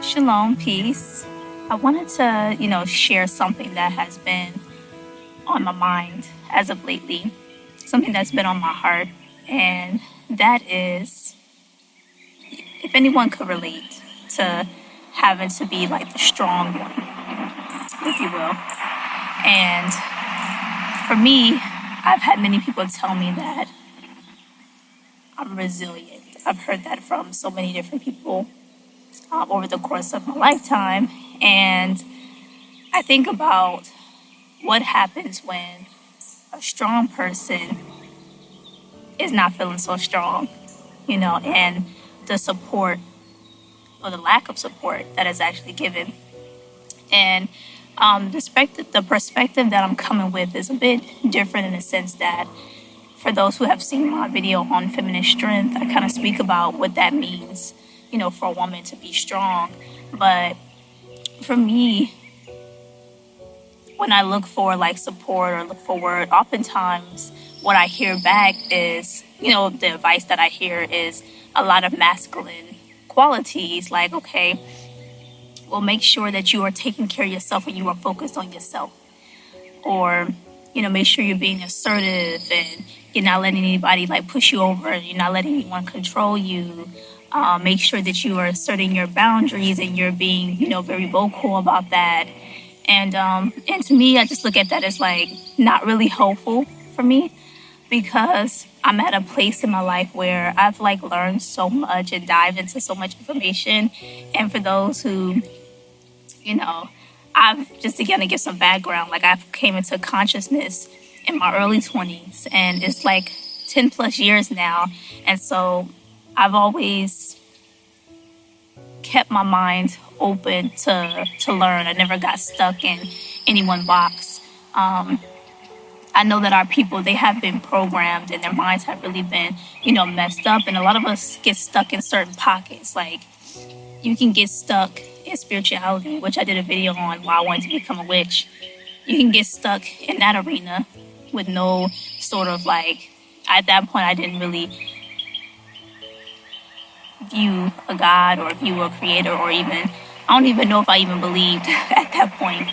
Shalom, peace. I wanted to, share something that has been on my mind as of lately, something that's been on my heart, and that is if anyone could relate to having to be like the strong one, if you will. And for me, I've had many people tell me that I'm resilient. I've heard that from so many different people over the course of my lifetime. And I think about what happens when a strong person is not feeling so strong, and the support or the lack of support that is actually given. And the perspective that I'm coming with is a bit different in the sense that for those who have seen my video on feminine strength, I kind of speak about what that means, for a woman to be strong. But for me, when I look for like support or look for word, oftentimes what I hear back is, the advice that I hear is a lot of masculine qualities, like, okay, well, make sure that you are taking care of yourself and you are focused on yourself. Or, make sure you're being assertive and you're not letting anybody like push you over and you're not letting anyone control you. Make sure that you are asserting your boundaries and you're being, very vocal about that. And to me, I just look at that as like not really helpful for me because I'm at a place in my life where I've like learned so much and dived into so much information. And for those who, I've just again to give some background, like I came into consciousness in my early 20s and it's like 10 plus years now. And so I've always kept my mind open to learn. I never got stuck in any one box. I know that our people, they have been programmed and their minds have really been, messed up. And a lot of us get stuck in certain pockets. Like you can get stuck in spirituality, which I did a video on why I wanted to become a witch. You can get stuck in that arena with no sort of like, at that point, I didn't really view a God or view a creator or even, I don't even know if I even believed at that point.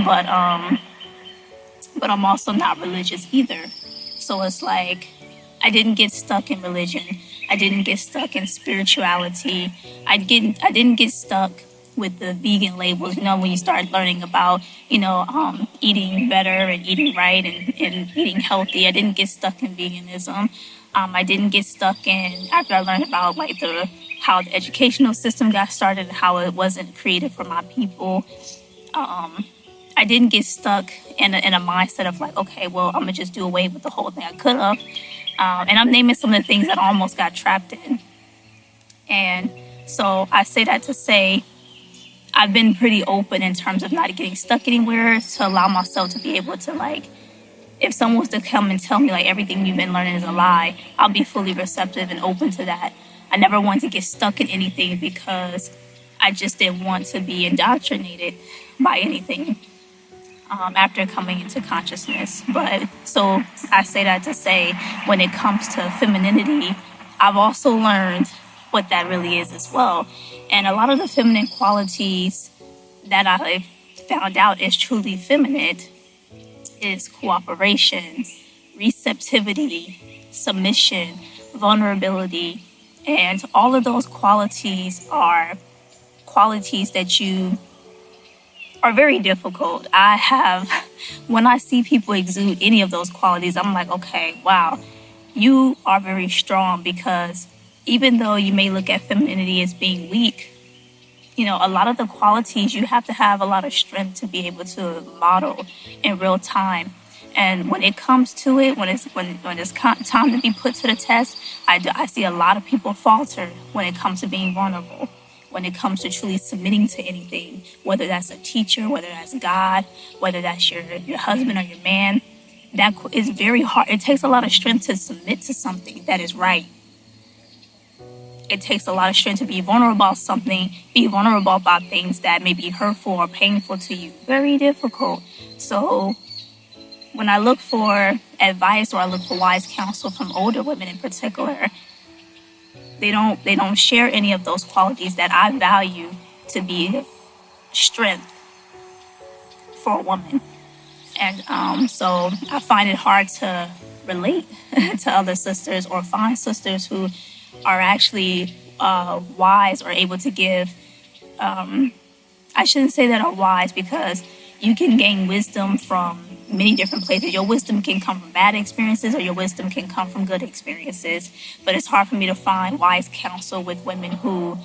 But I'm also not religious either. So it's like, I didn't get stuck in religion. I didn't get stuck in spirituality. I didn't get stuck with the vegan labels, when you start learning about, eating better and eating right and eating healthy. I didn't get stuck in veganism. I didn't get stuck in, after I learned about like how the educational system got started and how it wasn't created for my people. I didn't get stuck in a mindset of like, okay, well, I'm gonna just do away with the whole thing. I could have. And I'm naming some of the things that I almost got trapped in. And so I say that to say, I've been pretty open in terms of not getting stuck anywhere to allow myself to be able to like, if someone was to come and tell me like everything you've been learning is a lie, I'll be fully receptive and open to that. I never wanted to get stuck in anything because I just didn't want to be indoctrinated by anything after coming into consciousness. But so I say that to say when it comes to femininity, I've also learned what that really is as well. And a lot of the feminine qualities that I've found out is truly feminine is cooperation, receptivity, submission, vulnerability. And all of those qualities are qualities that you are very difficult. When I see people exude any of those qualities, I'm like, okay, wow, you are very strong because even though you may look at femininity as being weak, a lot of the qualities you have to have a lot of strength to be able to model in real time. And when it comes to it, when it's time to be put to the test, I see a lot of people falter when it comes to being vulnerable, when it comes to truly submitting to anything, whether that's a teacher, whether that's God, whether that's your husband or your man. That is very hard. It takes a lot of strength to submit to something that is right. It takes a lot of strength to be vulnerable about something, be vulnerable about things that may be hurtful or painful to you. Very difficult. So when I look for advice or I look for wise counsel from older women in particular, they don't share any of those qualities that I value to be strength for a woman. And so I find it hard to relate to other sisters or find sisters who are actually wise or able to give. I shouldn't say that are wise, because you can gain wisdom from many different places. Your wisdom can come from bad experiences, or your wisdom can come from good experiences. But it's hard for me to find wise counsel with women who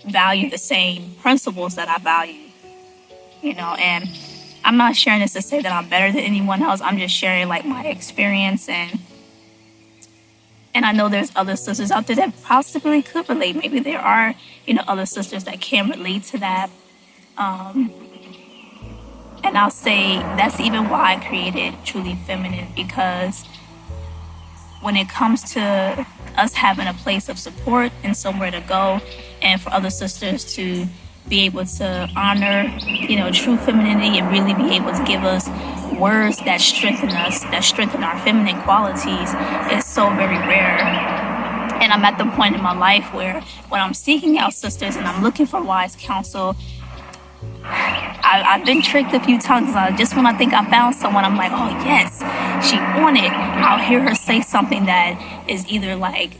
value the same principles that I value, and I'm not sharing this to say that I'm better than anyone else. I'm just sharing like my experience, and I know there's other sisters out there that possibly could relate. Maybe there are, other sisters that can relate to that. And I'll say that's even why I created Truly Feminine, because when it comes to us having a place of support and somewhere to go, and for other sisters to be able to honor, true femininity, and really be able to give us words that strengthen us, that strengthen our feminine qualities, is so very rare. And I'm at the point in my life where when I'm seeking out sisters and I'm looking for wise counsel, I've been tricked a few times. Just when I think I found someone, I'm like, oh yes, she on it. I'll hear her say something that is either like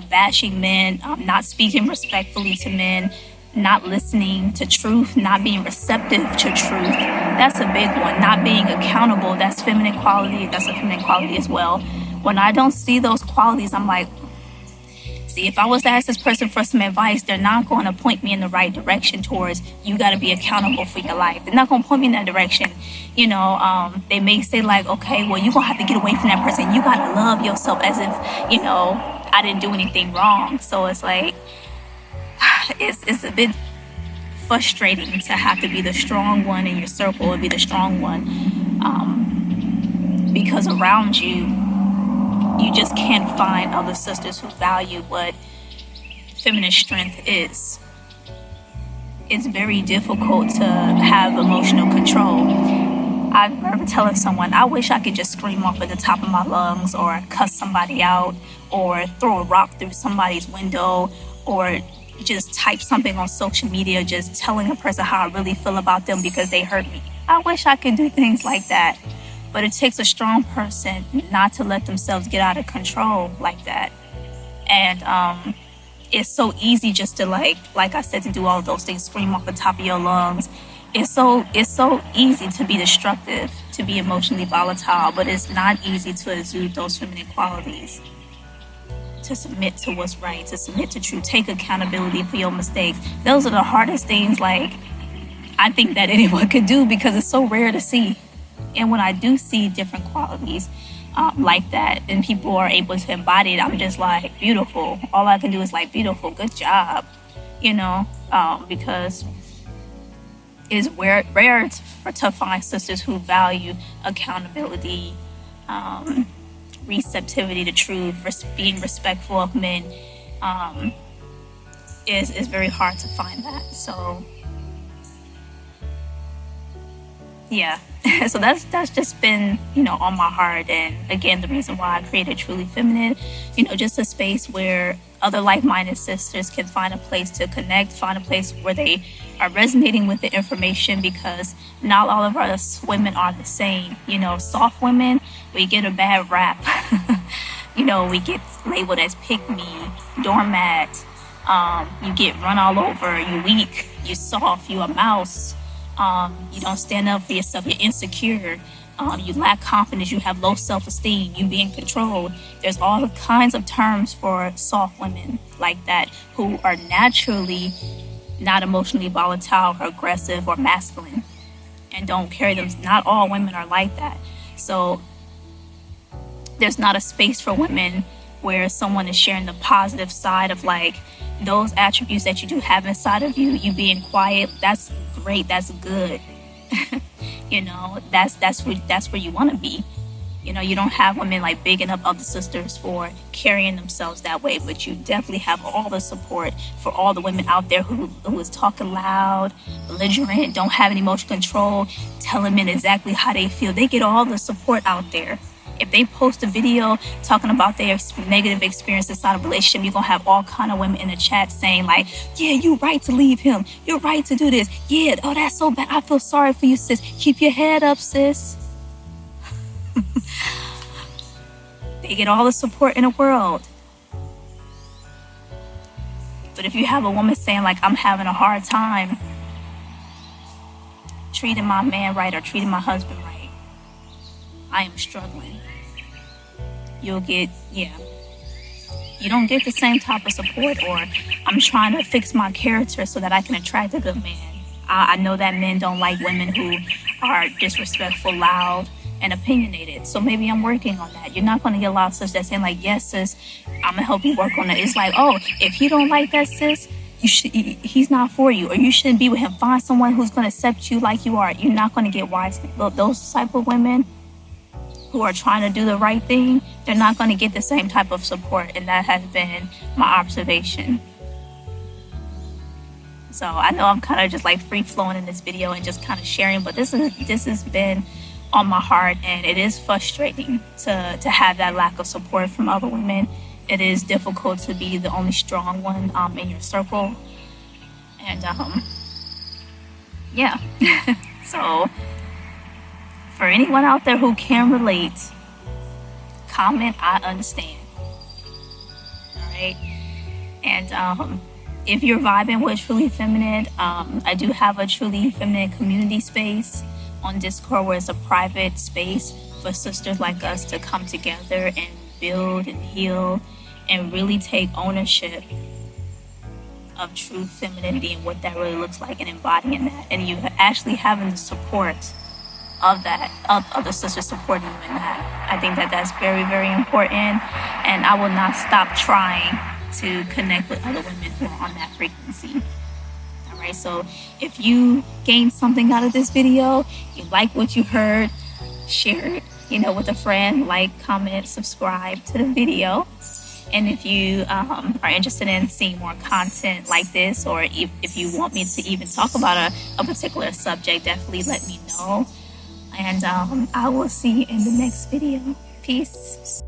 bashing men, not speaking respectfully to men, not listening to truth, not being receptive to truth. That's a big one. Not being accountable. That's feminine quality. That's a feminine quality as well. When I don't see those qualities, I'm like, see, if I was to ask this person for some advice, they're not going to point me in the right direction towards, you got to be accountable for your life. They're not going to point me in that direction. They may say like, okay, well, you're going to have to get away from that person. You got to love yourself, as if, I didn't do anything wrong. So it's like, it's a bit frustrating to have to be the strong one in your circle, and be the strong one, because around you just can't find other sisters who value what feminine strength is. It's very difficult to have emotional control. I remember telling someone, I wish I could just scream off at the top of my lungs, or cuss somebody out, or throw a rock through somebody's window, or just type something on social media just telling a person how I really feel about them because they hurt me. I wish I could do things like that. But it takes a strong person not to let themselves get out of control like that. And it's so easy just to like I said, to do all of those things, scream off the top of your lungs. It's so easy to be destructive, to be emotionally volatile, but it's not easy to exude those feminine qualities. To submit to what's right, to submit to truth, take accountability for your mistakes. Those are the hardest things, like, I think that anyone could do, because it's so rare to see. And when I do see different qualities like that, and people are able to embody it, I'm just like, beautiful. All I can do is like, beautiful, good job, because it's rare to find sisters who value accountability, receptivity to truth, being respectful of men. Is very hard to find that. So yeah. So that's just been, on my heart. And again, the reason why I created Truly Feminine, just a space where other like-minded sisters can find a place to connect, find a place where they are resonating with the information, because not all of us women are the same. Soft women, we get a bad rap. We get labeled as pick-me, doormat. You get run all over. You weak. You soft. You a mouse. You don't stand up for yourself. You're insecure. You lack confidence. You have low self-esteem. You being controlled. There's all kinds of terms for soft women like that, who are naturally not emotionally volatile or aggressive or masculine, and don't carry them. Not all women are like that. So there's not a space for women where someone is sharing the positive side of like those attributes that you do have inside of you. You being quiet, that's great, that's good. That's where you want to be. You don't have women like bigging up other sisters for carrying themselves that way, but you definitely have all the support for all the women out there who is talking loud, belligerent, don't have any emotional control, telling men exactly how they feel. They get all the support out there. If they post a video talking about their negative experience inside of a relationship, you're gonna have all kind of women in the chat saying like, yeah, you're right to leave him, you're right to do this, yeah, oh, that's so bad, I feel sorry for you, sis, keep your head up, sis. They get all the support in the world. But if you have a woman saying like, I'm having a hard time treating my man right or treating my husband right, I am struggling, you'll get, yeah, you don't get the same type of support. Or I'm trying to fix my character so that I can attract a good man. I know that men don't like women who are disrespectful, loud, and opinionated. So maybe I'm working on that. You're not going to get a lot of sis that saying like, yes, sis, I'm going to help you work on it. It's like, oh, if you don't like that, sis, he's not for you, or you shouldn't be with him. Find someone who's going to accept you like you are. You're not going to get wise. Those type of women who are trying to do the right thing, they're not going to get the same type of support. And that has been my observation. So I know I'm kind of just like free flowing in this video and just kind of sharing, but this has been on my heart, and it is frustrating to have that lack of support from other women. It is difficult to be the only strong one in your circle. And yeah. So for anyone out there who can relate, comment, I understand. All right. And if you're vibing with Truly Feminine, I do have a Truly Feminine community space on Discord, where it's a private space for sisters like us to come together and build and heal and really take ownership of true femininity and what that really looks like, and embodying that. And you actually having the support of that, of other sisters supporting you in that. I think that that's very, very important. And I will not stop trying to connect with other women who are on that frequency. Right, so if you gained something out of this video, you like what you heard, share it, with a friend, like, comment, subscribe to the video. And if you are interested in seeing more content like this, or if you want me to even talk about a particular subject, definitely let me know. And I will see you in the next video. Peace.